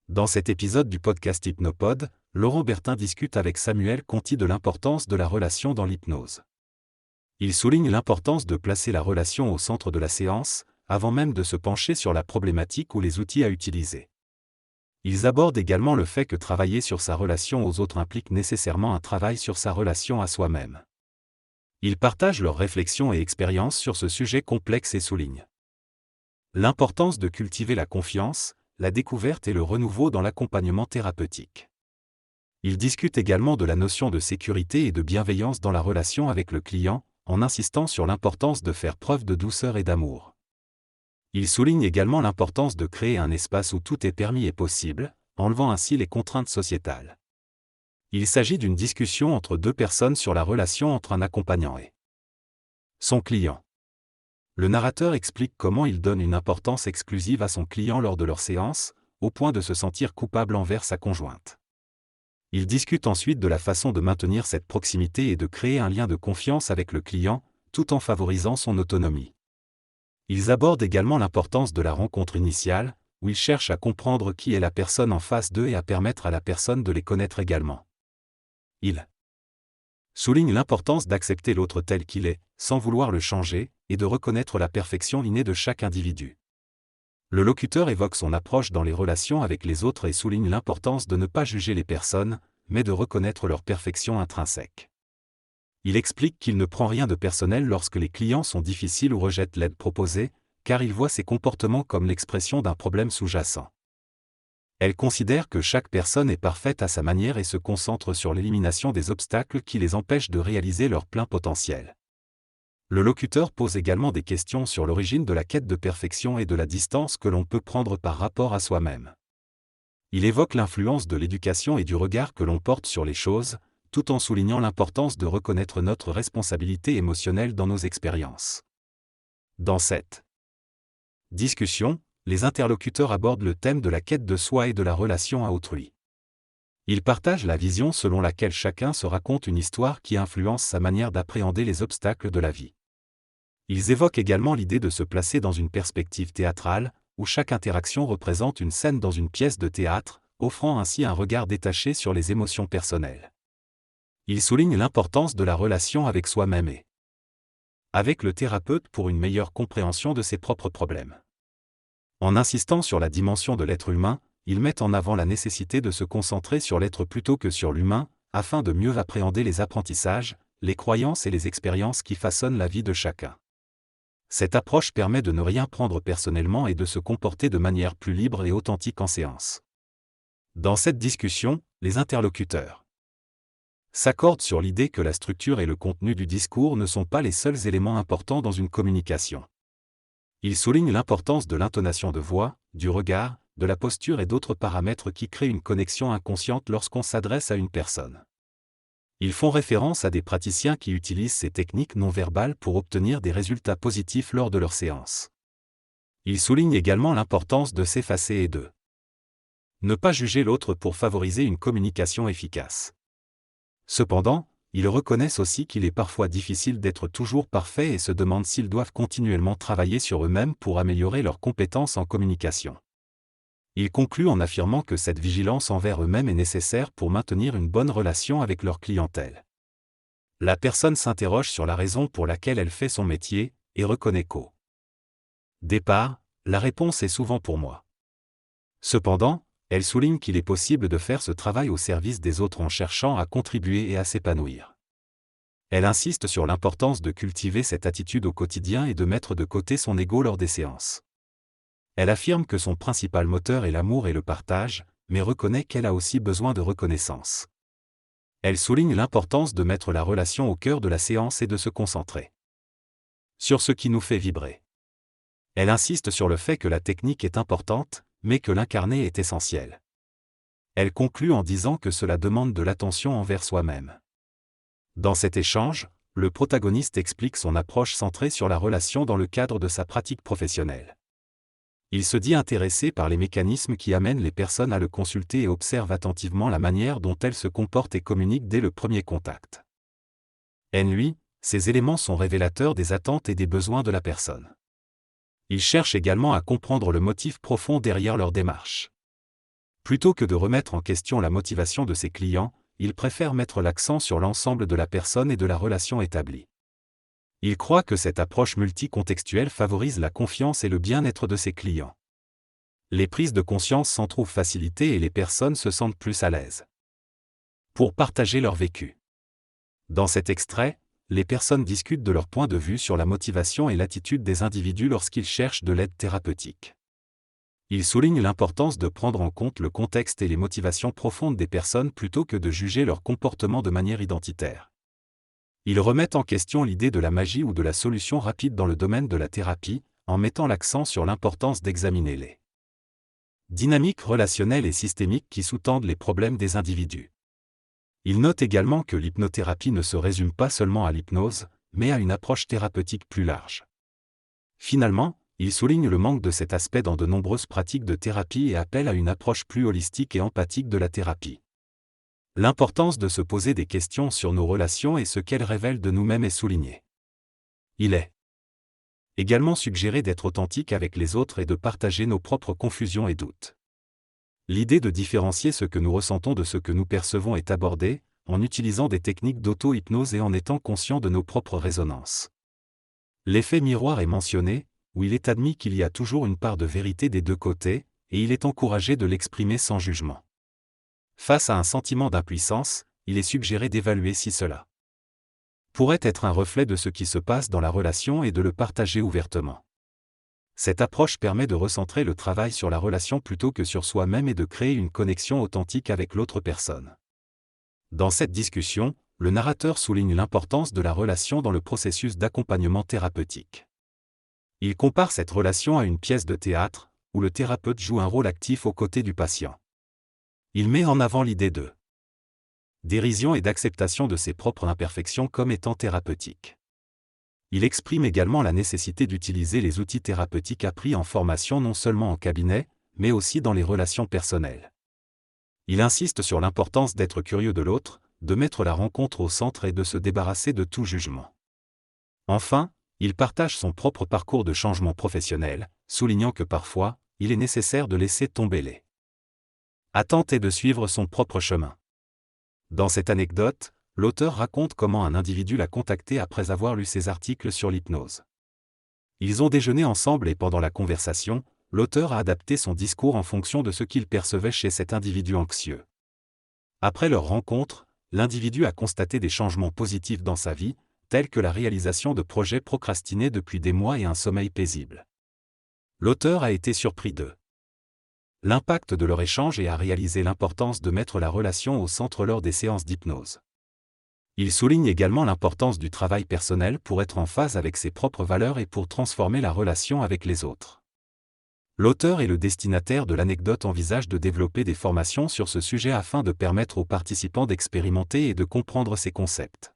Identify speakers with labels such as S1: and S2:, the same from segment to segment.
S1: Dans cet épisode du podcast Hypnopod, Laurent Bertin discute avec Samuel Conti de l'importance de la relation dans l'hypnose. Il souligne l'importance de placer la relation au centre de la séance, avant même de se pencher sur la problématique ou les outils à utiliser. Ils abordent également le fait que travailler sur sa relation aux autres implique nécessairement un travail sur sa relation à soi-même. Ils partagent leurs réflexions et expériences sur ce sujet complexe et soulignent l'importance de cultiver la confiance, la découverte et le renouveau dans l'accompagnement thérapeutique. Ils discutent également de la notion de sécurité et de bienveillance dans la relation avec le client, en insistant sur l'importance de faire preuve de douceur et d'amour. Ils soulignent également l'importance de créer un espace où tout est permis et possible, enlevant ainsi les contraintes sociétales. Il s'agit d'une discussion entre deux personnes sur la relation entre un accompagnant et son client. Le narrateur explique comment il donne une importance exclusive à son client lors de leur séance, au point de se sentir coupable envers sa conjointe. Il discute ensuite de la façon de maintenir cette proximité et de créer un lien de confiance avec le client, tout en favorisant son autonomie. Ils abordent également l'importance de la rencontre initiale, où ils cherchent à comprendre qui est la personne en face d'eux et à permettre à la personne de les connaître également. Ils soulignent l'importance d'accepter l'autre tel qu'il est, sans vouloir le changer, et de reconnaître la perfection innée de chaque individu. Le locuteur évoque son approche dans les relations avec les autres et souligne l'importance de ne pas juger les personnes, mais de reconnaître leur perfection intrinsèque. Il explique qu'il ne prend rien de personnel lorsque les clients sont difficiles ou rejettent l'aide proposée, car il voit ces comportements comme l'expression d'un problème sous-jacent. Elle considère que chaque personne est parfaite à sa manière et se concentre sur l'élimination des obstacles qui les empêchent de réaliser leur plein potentiel. Le locuteur pose également des questions sur l'origine de la quête de perfection et de la distance que l'on peut prendre par rapport à soi-même. Il évoque l'influence de l'éducation et du regard que l'on porte sur les choses, tout en soulignant l'importance de reconnaître notre responsabilité émotionnelle dans nos expériences. Dans cette discussion, les interlocuteurs abordent le thème de la quête de soi et de la relation à autrui. Ils partagent la vision selon laquelle chacun se raconte une histoire qui influence sa manière d'appréhender les obstacles de la vie. Ils évoquent également l'idée de se placer dans une perspective théâtrale, où chaque interaction représente une scène dans une pièce de théâtre, offrant ainsi un regard détaché sur les émotions personnelles. Ils soulignent l'importance de la relation avec soi-même et avec le thérapeute pour une meilleure compréhension de ses propres problèmes. En insistant sur la dimension de l'être humain, ils mettent en avant la nécessité de se concentrer sur l'être plutôt que sur l'humain, afin de mieux appréhender les apprentissages, les croyances et les expériences qui façonnent la vie de chacun. Cette approche permet de ne rien prendre personnellement et de se comporter de manière plus libre et authentique en séance. Dans cette discussion, les interlocuteurs s'accordent sur l'idée que la structure et le contenu du discours ne sont pas les seuls éléments importants dans une communication. Ils soulignent l'importance de l'intonation de voix, du regard, de la posture et d'autres paramètres qui créent une connexion inconsciente lorsqu'on s'adresse à une personne. Ils font référence à des praticiens qui utilisent ces techniques non verbales pour obtenir des résultats positifs lors de leur séance. Ils soulignent également l'importance de s'effacer et de ne pas juger l'autre pour favoriser une communication efficace. Cependant, ils reconnaissent aussi qu'il est parfois difficile d'être toujours parfait et se demandent s'ils doivent continuellement travailler sur eux-mêmes pour améliorer leurs compétences en communication. Ils concluent en affirmant que cette vigilance envers eux-mêmes est nécessaire pour maintenir une bonne relation avec leur clientèle. La personne s'interroge sur la raison pour laquelle elle fait son métier, et reconnaît qu'au départ, la réponse est souvent pour moi. Cependant, elle souligne qu'il est possible de faire ce travail au service des autres en cherchant à contribuer et à s'épanouir. Elle insiste sur l'importance de cultiver cette attitude au quotidien et de mettre de côté son ego lors des séances. Elle affirme que son principal moteur est l'amour et le partage, mais reconnaît qu'elle a aussi besoin de reconnaissance. Elle souligne l'importance de mettre la relation au cœur de la séance et de se concentrer sur ce qui nous fait vibrer. Elle insiste sur le fait que la technique est importante, mais que l'incarner est essentiel. Elle conclut en disant que cela demande de l'attention envers soi-même. Dans cet échange, le protagoniste explique son approche centrée sur la relation dans le cadre de sa pratique professionnelle. Il se dit intéressé par les mécanismes qui amènent les personnes à le consulter et observe attentivement la manière dont elles se comportent et communiquent dès le premier contact. Lui, ces éléments sont révélateurs des attentes et des besoins de la personne. Il cherche également à comprendre le motif profond derrière leur démarche. Plutôt que de remettre en question la motivation de ses clients, il préfère mettre l'accent sur l'ensemble de la personne et de la relation établie. Il croit que cette approche multicontextuelle favorise la confiance et le bien-être de ses clients. Les prises de conscience s'en trouvent facilitées et les personnes se sentent plus à l'aise pour partager leur vécu. Dans cet extrait, les personnes discutent de leur point de vue sur la motivation et l'attitude des individus lorsqu'ils cherchent de l'aide thérapeutique. Ils soulignent l'importance de prendre en compte le contexte et les motivations profondes des personnes plutôt que de juger leur comportement de manière identitaire. Ils remettent en question l'idée de la magie ou de la solution rapide dans le domaine de la thérapie, en mettant l'accent sur l'importance d'examiner les dynamiques relationnelles et systémiques qui sous-tendent les problèmes des individus. Ils notent également que l'hypnothérapie ne se résume pas seulement à l'hypnose, mais à une approche thérapeutique plus large. Finalement, ils soulignent le manque de cet aspect dans de nombreuses pratiques de thérapie et appellent à une approche plus holistique et empathique de la thérapie. L'importance de se poser des questions sur nos relations et ce qu'elles révèlent de nous-mêmes est soulignée. Il est également suggéré d'être authentique avec les autres et de partager nos propres confusions et doutes. L'idée de différencier ce que nous ressentons de ce que nous percevons est abordée, en utilisant des techniques d'auto-hypnose et en étant conscient de nos propres résonances. L'effet miroir est mentionné, où il est admis qu'il y a toujours une part de vérité des deux côtés, et il est encouragé de l'exprimer sans jugement. Face à un sentiment d'impuissance, il est suggéré d'évaluer si cela pourrait être un reflet de ce qui se passe dans la relation et de le partager ouvertement. Cette approche permet de recentrer le travail sur la relation plutôt que sur soi-même et de créer une connexion authentique avec l'autre personne. Dans cette discussion, le narrateur souligne l'importance de la relation dans le processus d'accompagnement thérapeutique. Il compare cette relation à une pièce de théâtre, où le thérapeute joue un rôle actif aux côtés du patient. Il met en avant l'idée de dérision et d'acceptation de ses propres imperfections comme étant thérapeutiques. Il exprime également la nécessité d'utiliser les outils thérapeutiques appris en formation non seulement en cabinet, mais aussi dans les relations personnelles. Il insiste sur l'importance d'être curieux de l'autre, de mettre la rencontre au centre et de se débarrasser de tout jugement. Enfin, il partage son propre parcours de changement professionnel, soulignant que parfois, il est nécessaire de laisser tomber les attentes et de suivre son propre chemin. Dans cette anecdote, l'auteur raconte comment un individu l'a contacté après avoir lu ses articles sur l'hypnose. Ils ont déjeuné ensemble et pendant la conversation, l'auteur a adapté son discours en fonction de ce qu'il percevait chez cet individu anxieux. Après leur rencontre, l'individu a constaté des changements positifs dans sa vie, tels que la réalisation de projets procrastinés depuis des mois et un sommeil paisible. L'auteur a été surpris de l'impact de leur échange et a réalisé l'importance de mettre la relation au centre lors des séances d'hypnose. Il souligne également l'importance du travail personnel pour être en phase avec ses propres valeurs et pour transformer la relation avec les autres. L'auteur et le destinataire de l'anecdote envisagent de développer des formations sur ce sujet afin de permettre aux participants d'expérimenter et de comprendre ces concepts.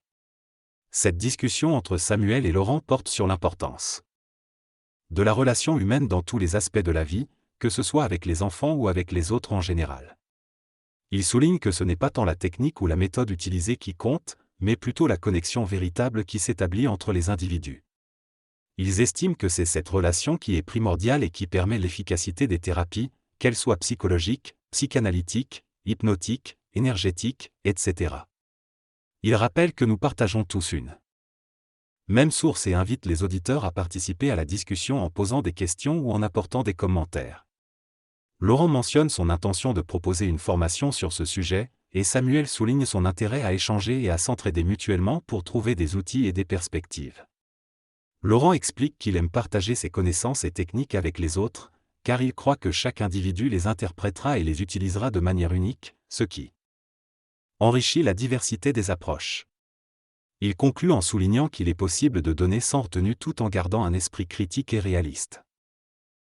S1: Cette discussion entre Samuel et Laurent porte sur l'importance de la relation humaine dans tous les aspects de la vie, que ce soit avec les enfants ou avec les autres en général. Il souligne que ce n'est pas tant la technique ou la méthode utilisée qui compte, mais plutôt la connexion véritable qui s'établit entre les individus. Ils estiment que c'est cette relation qui est primordiale et qui permet l'efficacité des thérapies, qu'elles soient psychologiques, psychanalytiques, hypnotiques, énergétiques, etc. Ils rappellent que nous partageons tous une même source et invitent les auditeurs à participer à la discussion en posant des questions ou en apportant des commentaires. Laurent mentionne son intention de proposer une formation sur ce sujet, et Samuel souligne son intérêt à échanger et à s'entraider mutuellement pour trouver des outils et des perspectives. Laurent explique qu'il aime partager ses connaissances et techniques avec les autres, car il croit que chaque individu les interprétera et les utilisera de manière unique, ce qui enrichit la diversité des approches. Il conclut en soulignant qu'il est possible de donner sans retenue tout en gardant un esprit critique et réaliste.